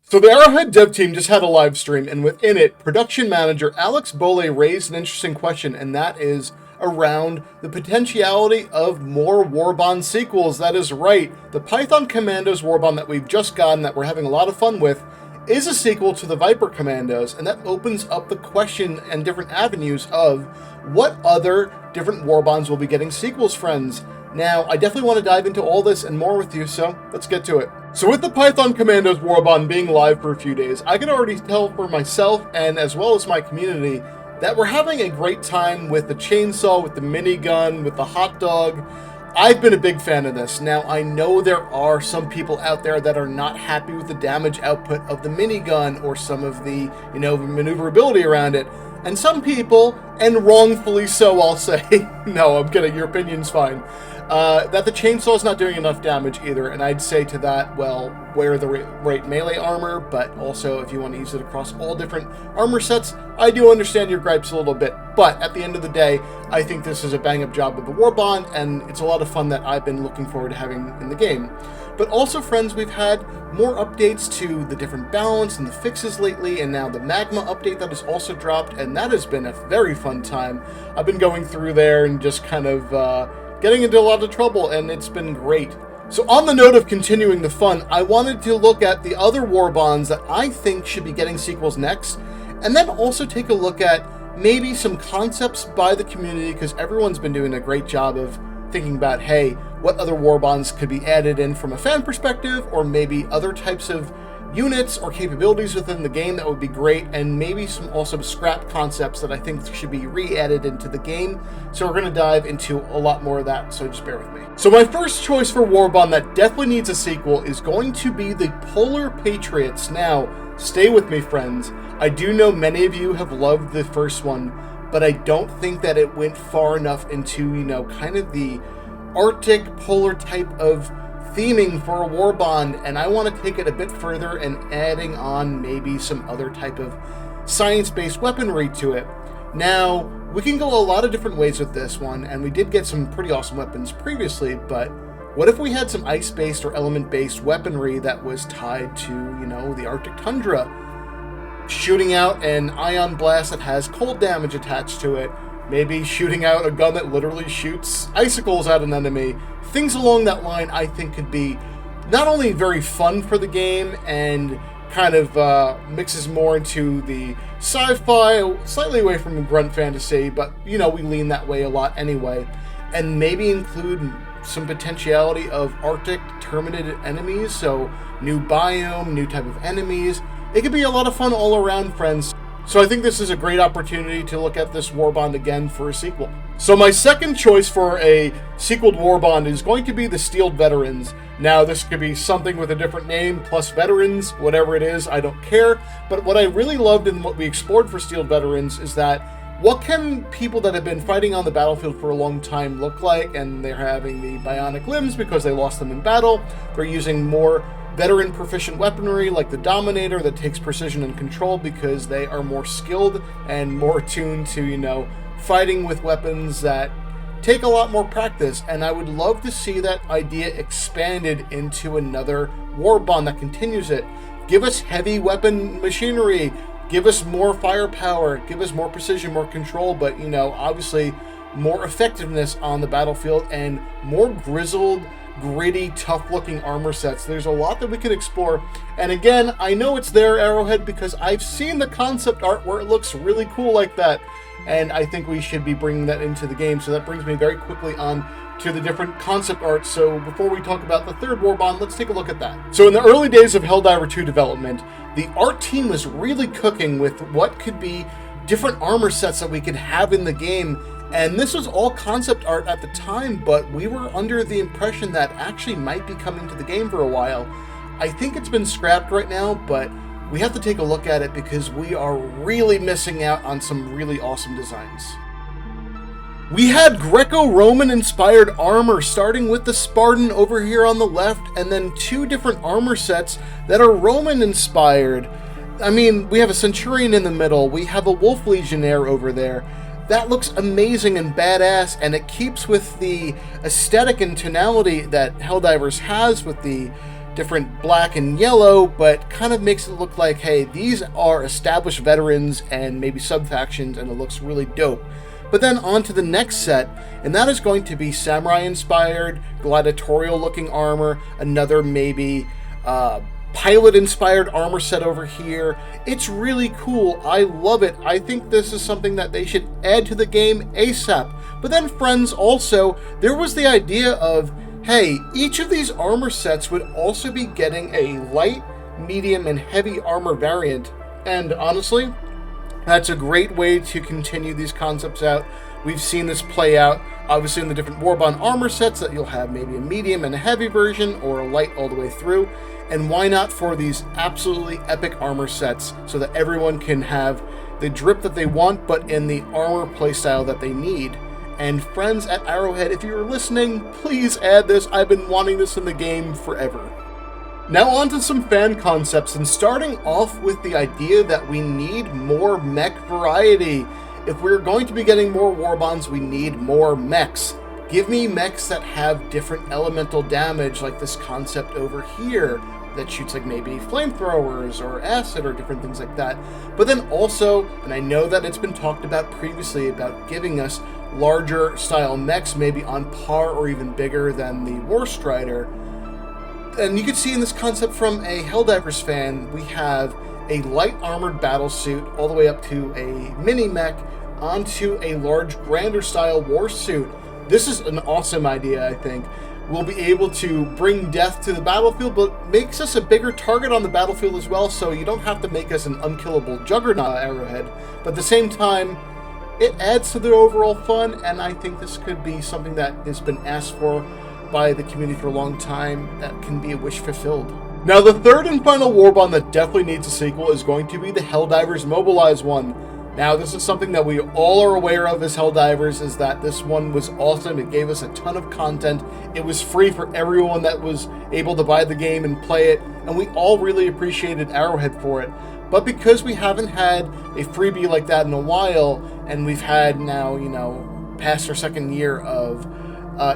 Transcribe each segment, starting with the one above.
So the Arrowhead dev team just had a live stream, and within it, production manager Alex Bole raised an interesting question, and that is around the potentiality of more Warbond sequels. That is right, the Python Commandos Warbond that we've just gotten, that we're having a lot of fun with, is a sequel to the Viper Commandos, and that opens up the question and different avenues of what other different Warbonds will be getting sequels, friends. Now, I definitely want to dive into all this and more with you, so let's get to it. So with the Python Commandos Warbond being live for a few days, I can already tell for myself and as well as my community that we're having a great time with the chainsaw, with the minigun, with the hot dog. I've been a big fan of this. Now, I know there are some people out there that are not happy with the damage output of the minigun or some of the, maneuverability around it. And some people, and wrongfully so, I'll say, no, I'm kidding, your opinion's fine, that the chainsaw's not doing enough damage either. And I'd say to that, well, wear the right melee armor, but also if you want to use it across all different armor sets, I do understand your gripes a little bit. But at the end of the day, I think this is a bang-up job of a Warbond, and it's a lot of fun that I've been looking forward to having in the game. But also, friends, we've had more updates to the different balance and the fixes lately, and now the Magma update that has also dropped, and that has been a very fun time. I've been going through there and just kind of getting into a lot of trouble, and it's been great. So on the note of continuing the fun, I wanted to look at the other Warbonds that I think should be getting sequels next, and then also take a look at maybe some concepts by the community, because everyone's been doing a great job of thinking about, hey, what other Warbonds could be added in from a fan perspective, or maybe other types of units or capabilities within the game that would be great, and maybe some also scrap concepts that I think should be re-added into the game. So we're going to dive into a lot more of that, so just bear with me. So my first choice for Warbond that definitely needs a sequel is going to be the Polar Patriots. Now, stay with me, friends. I do know many of you have loved the first one, but I don't think that it went far enough into, kind of the Arctic polar type of theming for a Warbond, and I want to take it a bit further and adding on maybe some other type of science-based weaponry to it. Now, we can go a lot of different ways with this one, and we did get some pretty awesome weapons previously, but what if we had some ice-based or element-based weaponry that was tied to, the Arctic tundra? Shooting out an ion blast that has cold damage attached to it, maybe shooting out a gun that literally shoots icicles at an enemy. Things along that line I think could be not only very fun for the game and kind of mixes more into the sci-fi, slightly away from grunt fantasy, but we lean that way a lot anyway, and maybe include some potentiality of Arctic terminated enemies, so new biome, new type of enemies. It could be a lot of fun all around, friends. So I think this is a great opportunity to look at this Warbond again for a sequel. So my second choice for a sequeled Warbond is going to be the Steeled Veterans. Now, this could be something with a different name, plus Veterans, whatever it is, I don't care. But what I really loved and what we explored for Steeled Veterans is that what can people that have been fighting on the battlefield for a long time look like? And they're having the bionic limbs because they lost them in battle. They're using more veteran proficient weaponry like the Dominator that takes precision and control because they are more skilled and more attuned to, fighting with weapons that take a lot more practice. And I would love to see that idea expanded into another Warbond that continues it. Give us heavy weapon machinery, give us more firepower, give us more precision, more control, but, obviously more effectiveness on the battlefield and more grizzled, gritty, tough-looking armor sets. There's a lot that we can explore. And again, I know it's there, Arrowhead, because I've seen the concept art where it looks really cool like that. And I think we should be bringing that into the game. So that brings me very quickly on to the different concept art. So before we talk about the third Warbond, let's take a look at that. So in the early days of Helldiver 2 development, the art team was really cooking with what could be different armor sets that we could have in the game. And this was all concept art at the time, but we were under the impression that actually might be coming to the game for a while. I think it's been scrapped right now, but we have to take a look at it because we are really missing out on some really awesome designs. We had Greco-Roman inspired armor, starting with the Spartan over here on the left, and then two different armor sets that are Roman inspired. I mean, we have a Centurion in the middle, we have a Wolf Legionnaire over there. That looks amazing and badass, and it keeps with the aesthetic and tonality that Helldivers has with the different black and yellow, but kind of makes it look like, hey, these are established veterans and maybe sub-factions, and it looks really dope. But then on to the next set, and that is going to be samurai-inspired, gladiatorial-looking armor, another maybe pilot-inspired armor set over here. It's really cool. I love it. I think this is something that they should add to the game ASAP. But then, friends, also, there was the idea of, hey, each of these armor sets would also be getting a light, medium, and heavy armor variant. And honestly, that's a great way to continue these concepts out. We've seen this play out, obviously, in the different Warbond armor sets, that you'll have maybe a medium and a heavy version, or a light all the way through. And why not for these absolutely epic armor sets, so that everyone can have the drip that they want, but in the armor playstyle that they need. And friends at Arrowhead, if you're listening, please add this. I've been wanting this in the game forever. Now on to some fan concepts, and starting off with the idea that we need more mech variety. If we're going to be getting more Warbonds, we need more mechs. Give me mechs that have different elemental damage, like this concept over here, that shoots like maybe flamethrowers or acid or different things like that. But then also, and I know that it's been talked about previously, about giving us larger style mechs, maybe on par or even bigger than the Warstrider. And you can see in this concept from a Helldivers fan, we have a light armored battlesuit all the way up to a mini mech onto a large grander style warsuit. This is an awesome idea, I think. We'll be able to bring death to the battlefield, but makes us a bigger target on the battlefield as well, so you don't have to make us an unkillable juggernaut Arrowhead. But at the same time, it adds to the overall fun, and I think this could be something that has been asked for by the community for a long time, that can be a wish fulfilled. Now, the third and final Warbond that definitely needs a sequel is going to be the Helldivers Mobilize one. Now, this is something that we all are aware of as Helldivers, is that this one was awesome. It gave us a ton of content. It was free for everyone that was able to buy the game and play it, and we all really appreciated Arrowhead for it. But because we haven't had a freebie like that in a while, and we've had now, past our second year of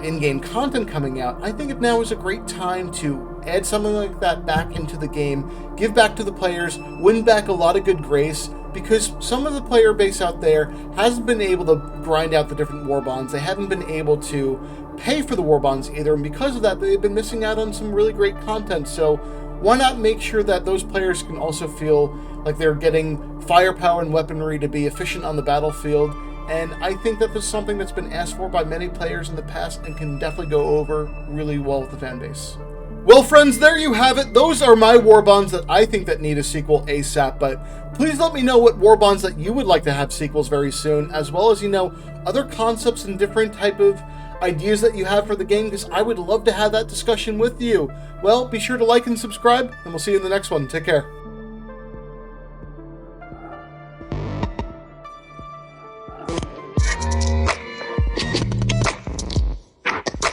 in-game content coming out, I think now is a great time to add something like that back into the game, give back to the players, win back a lot of good grace, because some of the player base out there hasn't been able to grind out the different Warbonds. They haven't been able to pay for the Warbonds either, and because of that, they've been missing out on some really great content. So why not make sure that those players can also feel like they're getting firepower and weaponry to be efficient on the battlefield? And I think that this is something that's been asked for by many players in the past and can definitely go over really well with the fan base. Well, friends, there you have it. Those are my Warbonds that I think that need a sequel ASAP, but please let me know what Warbonds that you would like to have sequels very soon, as well as, other concepts and different type of ideas that you have for the game, because I would love to have that discussion with you. Well, be sure to like and subscribe, and we'll see you in the next one. Take care.